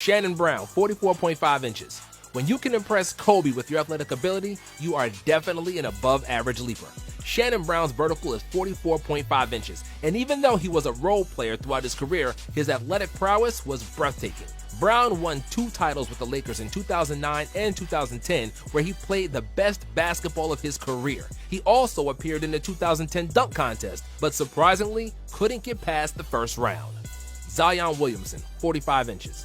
Shannon Brown, 44.5 inches. When you can impress Kobe with your athletic ability, you are definitely an above-average leaper. Shannon Brown's vertical is 44.5 inches, and even though he was a role player throughout his career, his athletic prowess was breathtaking. Brown won 2 titles with the Lakers in 2009 and 2010, where he played the best basketball of his career. He also appeared in the 2010 dunk contest, but surprisingly, couldn't get past the first round. Zion Williamson, 45 inches.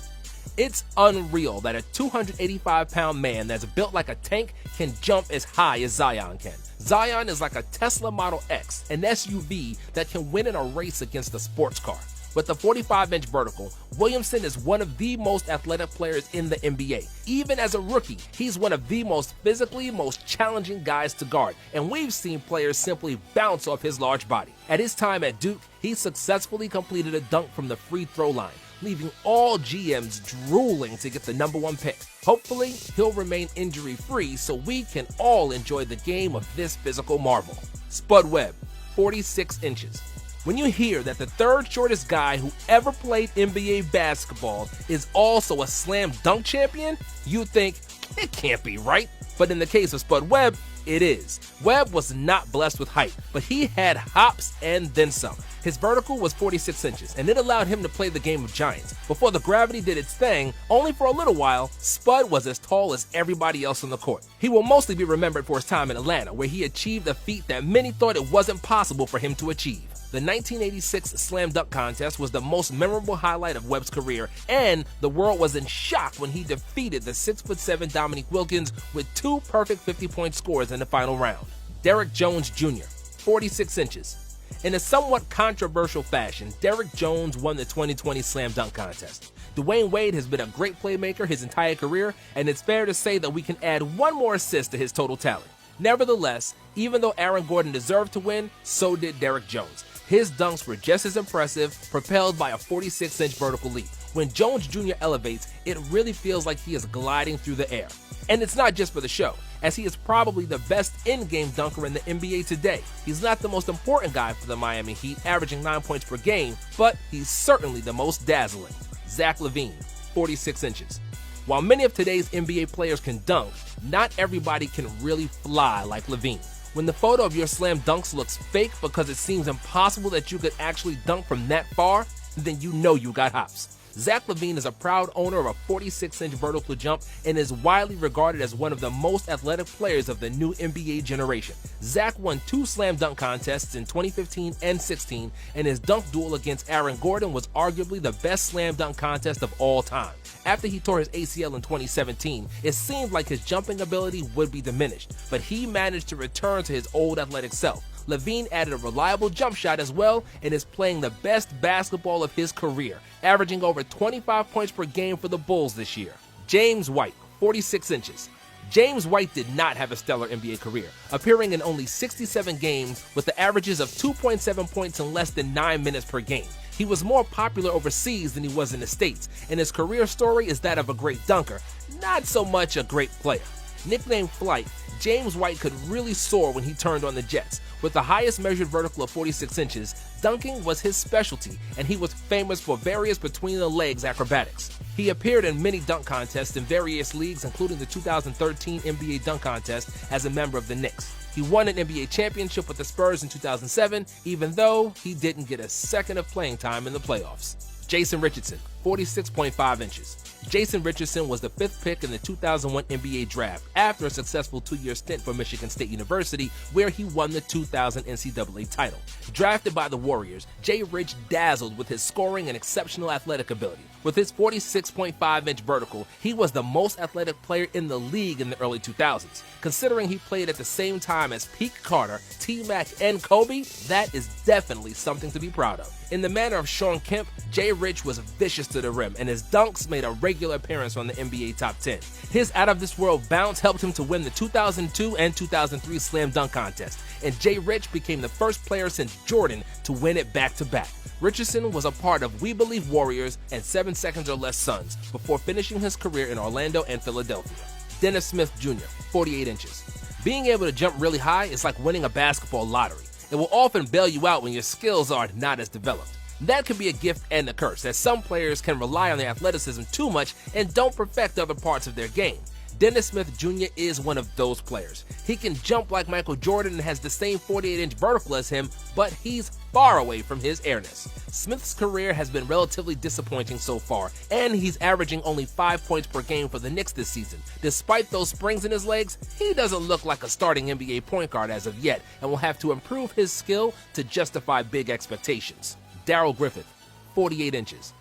It's unreal that a 285-pound man that's built like a tank can jump as high as Zion can. Zion is like a Tesla Model X, an SUV that can win in a race against a sports car. With the 45-inch vertical, Williamson is one of the most athletic players in the NBA. Even as a rookie, he's one of the most challenging guys to guard, and we've seen players simply bounce off his large body. At his time at Duke, he successfully completed a dunk from the free throw line, leaving all GMs drooling to get the #1 pick. Hopefully, he'll remain injury-free so we can all enjoy the game of this physical marvel. Spud Webb, 46 inches. When you hear that the third shortest guy who ever played NBA basketball is also a slam dunk champion, you think, it can't be right. But in the case of Spud Webb, it is. Webb was not blessed with height, but he had hops and then some. His vertical was 46 inches, and it allowed him to play the game of giants. Before the gravity did its thing, only for a little while, Spud was as tall as everybody else on the court. He will mostly be remembered for his time in Atlanta, where he achieved a feat that many thought it wasn't possible for him to achieve. The 1986 Slam Dunk Contest was the most memorable highlight of Webb's career, and the world was in shock when he defeated the 6'7" Dominique Wilkins with 2 perfect 50-point scores in the final round. Derrick Jones Jr., 46 inches. In a somewhat controversial fashion, Derrick Jones won the 2020 Slam Dunk Contest. Dwayne Wade has been a great playmaker his entire career, and it's fair to say that we can add 1 more assist to his total tally. Nevertheless, even though Aaron Gordon deserved to win, so did Derrick Jones. His dunks were just as impressive, propelled by a 46-inch vertical leap. When Jones Jr. elevates, it really feels like he is gliding through the air. And it's not just for the show, as he is probably the best in-game dunker in the NBA today. He's not the most important guy for the Miami Heat, averaging 9 points per game, but he's certainly the most dazzling. Zach LaVine, 46 inches. While many of today's NBA players can dunk, not everybody can really fly like LaVine. When the photo of your slam dunks looks fake because it seems impossible that you could actually dunk from that far, then you know you got hops. Zach LaVine is a proud owner of a 46-inch vertical jump and is widely regarded as one of the most athletic players of the new NBA generation. Zach won 2 slam dunk contests in 2015 and 16, and his dunk duel against Aaron Gordon was arguably the best slam dunk contest of all time. After he tore his ACL in 2017, it seemed like his jumping ability would be diminished, but he managed to return to his old athletic self. LaVine added a reliable jump shot as well and is playing the best basketball of his career, averaging over 25 points per game for the Bulls this year. James White, 46 inches. James White did not have a stellar NBA career, appearing in only 67 games with the averages of 2.7 points in less than 9 minutes per game. He was more popular overseas than he was in the States, and his career story is that of a great dunker, not so much a great player. Nicknamed Flight, James White could really soar when he turned on the Jets. With the highest measured vertical of 46 inches, dunking was his specialty, and he was famous for various between-the-legs acrobatics. He appeared in many dunk contests in various leagues, including the 2013 NBA Dunk Contest as a member of the Knicks. He won an NBA championship with the Spurs in 2007, even though he didn't get a second of playing time in the playoffs. Jason Richardson, 46.5 inches. Jason Richardson was the 5th pick in the 2001 NBA Draft after a successful 2-year stint for Michigan State University, where he won the 2000 NCAA title. Drafted by the Warriors, Jay Rich dazzled with his scoring and exceptional athletic ability. With his 46.5-inch vertical, he was the most athletic player in the league in the early 2000s. Considering he played at the same time as Pete Carter, T-Mac, and Kobe, that is definitely something to be proud of. In the manner of Shawn Kemp, Jay Rich was vicious to the rim, and his dunks made a regular appearance on the NBA Top 10. His out-of-this-world bounce helped him to win the 2002 and 2003 Slam Dunk Contest, and Jay Rich became the first player since Jordan to win it back-to-back. Richardson was a part of We Believe Warriors and 7 Seconds or Less Suns before finishing his career in Orlando and Philadelphia. Dennis Smith Jr., 48 inches. Being able to jump really high is like winning a basketball lottery. It will often bail you out when your skills are not as developed. That can be a gift and a curse, as some players can rely on their athleticism too much and don't perfect other parts of their game. Dennis Smith Jr. is one of those players. He can jump like Michael Jordan and has the same 48-inch vertical as him, but he's far away from his airness. Smith's career has been relatively disappointing so far, and he's averaging only 5 points per game for the Knicks this season. Despite those springs in his legs, he doesn't look like a starting NBA point guard as of yet, and will have to improve his skill to justify big expectations. Darrell Griffith, 48 inches.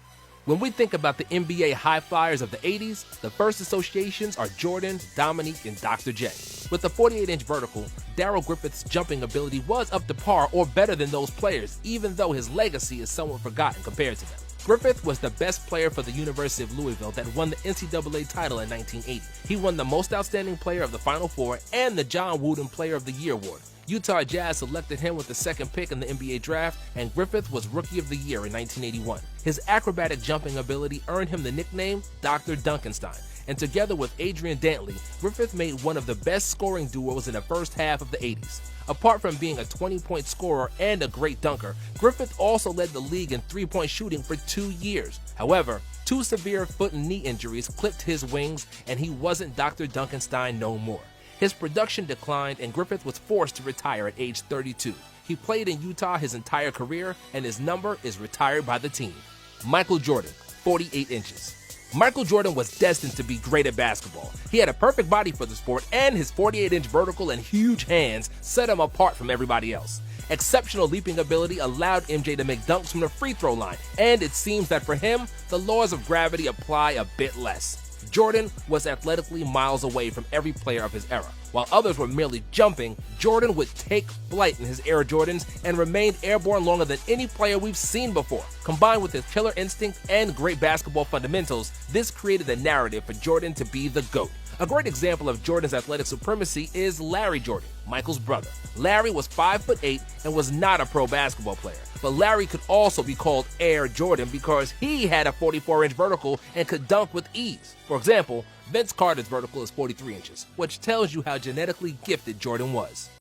When we think about the NBA high flyers of the 80s, the first associations are Jordan, Dominique, and Dr. J. With the 48-inch vertical, Darrell Griffith's jumping ability was up to par or better than those players, even though his legacy is somewhat forgotten compared to them. Griffith was the best player for the University of Louisville that won the NCAA title in 1980. He won the Most Outstanding Player of the Final Four and the John Wooden Player of the Year award. Utah Jazz selected him with the second pick in the NBA draft, and Griffith was Rookie of the Year in 1981. His acrobatic jumping ability earned him the nickname Dr. Dunkenstein, and together with Adrian Dantley, Griffith made one of the best scoring duos in the first half of the 80s. Apart from being a 20-point scorer and a great dunker, Griffith also led the league in three-point shooting for 2 years. However, 2 severe foot and knee injuries clipped his wings, and he wasn't Dr. Dunkenstein no more. His production declined, and Griffith was forced to retire at age 32. He played in Utah his entire career, and his number is retired by the team. Michael Jordan, 48 inches. Michael Jordan was destined to be great at basketball. He had a perfect body for the sport, and his 48-inch vertical and huge hands set him apart from everybody else. Exceptional leaping ability allowed MJ to make dunks from the free throw line, and it seems that for him, the laws of gravity apply a bit less. Jordan was athletically miles away from every player of his era. While others were merely jumping, Jordan would take flight in his Air Jordans and remained airborne longer than any player we've seen before. Combined with his killer instinct and great basketball fundamentals, this created the narrative for Jordan to be the GOAT. A great example of Jordan's athletic supremacy is Larry Jordan, Michael's brother. Larry was 5'8" and was not a pro basketball player, but Larry could also be called Air Jordan because he had a 44-inch vertical and could dunk with ease. For example, Vince Carter's vertical is 43 inches, which tells you how genetically gifted Jordan was.